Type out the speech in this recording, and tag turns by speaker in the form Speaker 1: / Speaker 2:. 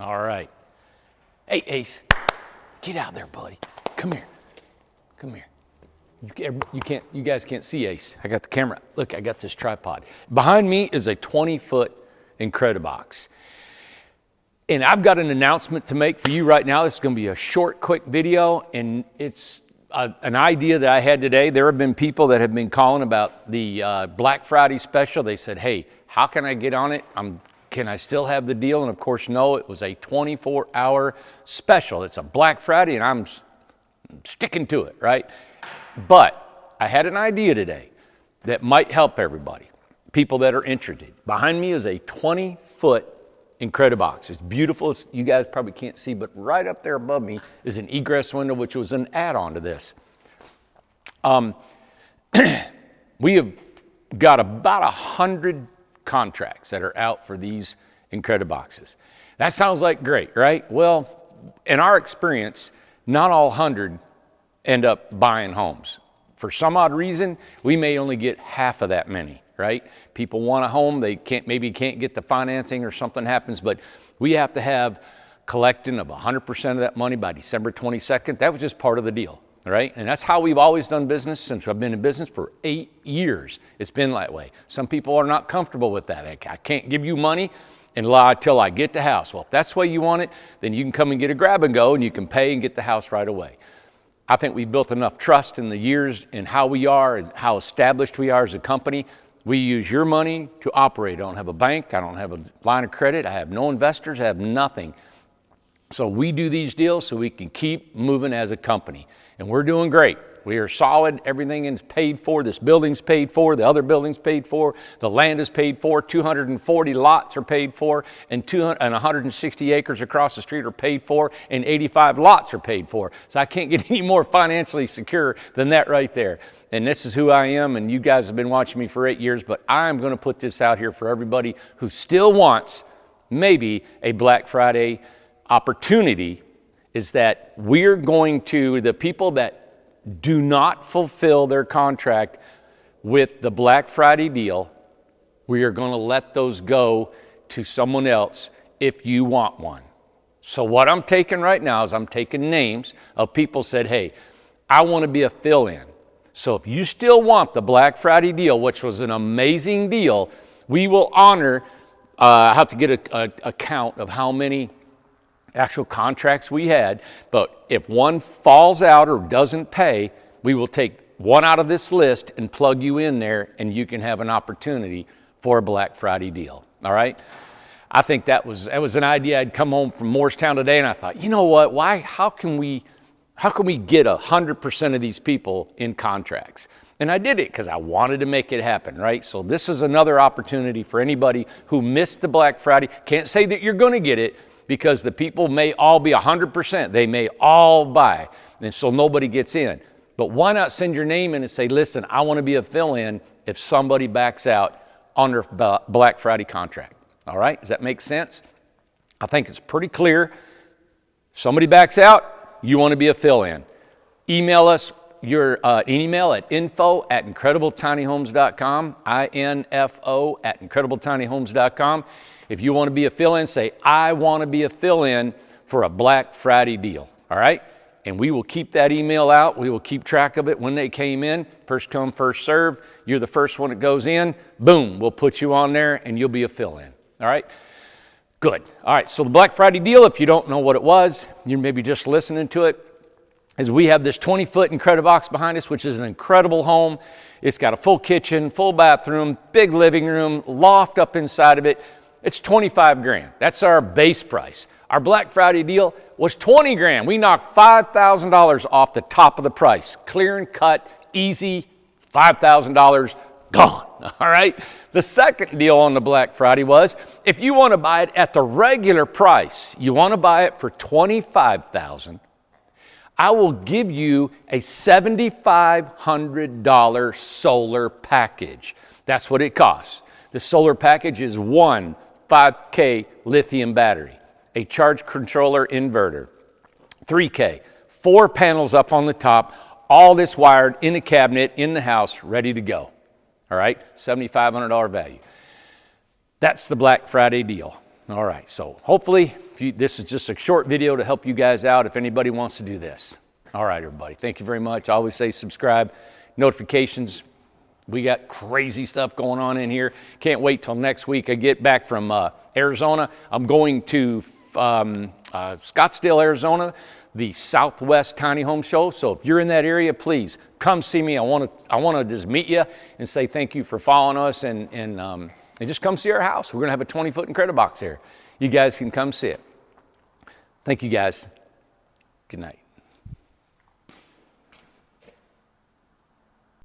Speaker 1: All right. Hey, Ace, get out there, buddy. Come here. Come here. You guys can't see Ace. I got the camera. Look, I got this tripod. Behind me is a 20-foot Incredibox. And I've got an announcement to make for you right now. This is going to be a short, quick video, and it's an idea that I had today. There have been people that have been calling about the Black Friday special. They said, hey, how can I get on it? Can I still have the deal? And of course, no, it was a 24-hour special. It's a Black Friday, and I'm sticking to it, right? But I had an idea today that might help everybody, people that are interested. Behind me is a 20-foot Incredibox. It's beautiful. You guys probably can't see, but right up there above me is an egress window, which was an add-on to this. We have got about 100 contracts that are out for these Incrediboxes. That sounds like great, right? Well, in our experience, not all 100 end up buying homes. For some odd reason, we may only get half of that many, right? People want a home, they maybe can't get the financing or something happens, but we have to have collecting of 100% of that money by December 22nd. That was just part of the deal, right? And that's how we've always done business since I've been in business for 8 years. It's been that way. Some people are not comfortable with that. I can't give you money until I get the house. Well, if that's the way you want it, then you can come and get a grab and go, and you can pay and get the house right away. I think we've built enough trust in the years in how we are and how established we are as a company. We use your money to operate. I don't have a bank. I don't have a line of credit. I have no investors. I have nothing. So we do these deals so we can keep moving as a company. And we're doing great. We are solid. Everything is paid for. This building's paid for. The other building's paid for. The land is paid for. 240 lots are paid for. And 160 acres across the street are paid for. And 85 lots are paid for. So I can't get any more financially secure than that right there. And this is who I am. And you guys have been watching me for 8 years. But I'm going to put this out here for everybody who still wants maybe a Black Friday opportunity, is that we're going to, the people that do not fulfill their contract with the Black Friday deal, we are going to let those go to someone else if you want one. So what I'm taking right now is I'm taking names of people said, hey, I want to be a fill-in. So if you still want the Black Friday deal, which was an amazing deal, we will honor, I have to get a count of how many actual contracts we had, but if one falls out or doesn't pay, we will take one out of this list and plug you in there, and you can have an opportunity for a Black Friday deal. All right? I think that was an idea. I'd come home from Morristown today, and I thought, you know what? How can we get 100% of these people in contracts? And I did it because I wanted to make it happen, right? So this is another opportunity for anybody who missed the Black Friday. Can't say that you're going to get it, because the people may all be 100%. They may all buy, and so nobody gets in. But why not send your name in and say, listen, I want to be a fill-in if somebody backs out on their Black Friday contract. All right? Does that make sense? I think it's pretty clear. Somebody backs out, you want to be a fill-in. Email us your email at info@incredibletinyhomes.com, info@incredibletinyhomes.com. If you want to be a fill-in, say, I want to be a fill-in for a Black Friday deal, all right? And we will keep that email out. We will keep track of it when they came in. First come, first serve. You're the first one that goes in. Boom, we'll put you on there, and you'll be a fill-in, all right? Good. All right, so the Black Friday deal, if you don't know what it was, you're maybe just listening to it, is we have this 20-foot Incredibox behind us, which is an incredible home. It's got a full kitchen, full bathroom, big living room, loft up inside of it. It's 25 grand. That's our base price. Our Black Friday deal was 20 grand. We knocked $5,000 off the top of the price. Clear and cut, easy, $5,000 gone. All right? The second deal on the Black Friday was, if you want to buy it at the regular price, you want to buy it for $25,000, I will give you a $7,500 solar package. That's what it costs. The solar package is one 5K lithium battery, a charge controller inverter, 3K, 4 panels up on the top, all this wired in a cabinet in the house, ready to go. All right, $7,500 value. That's the Black Friday deal. All right, so hopefully this is just a short video to help you guys out if anybody wants to do this. All right, everybody, thank you very much. I always say subscribe, notifications. We got crazy stuff going on in here. Can't wait till next week. I get back from Arizona. I'm going to Scottsdale, Arizona, the Southwest Tiny Home Show. So if you're in that area, please come see me. I want to just meet you and say thank you for following us and just come see our house. We're going to have a 20-foot Incredibox here. You guys can come see it. Thank you, guys. Good night.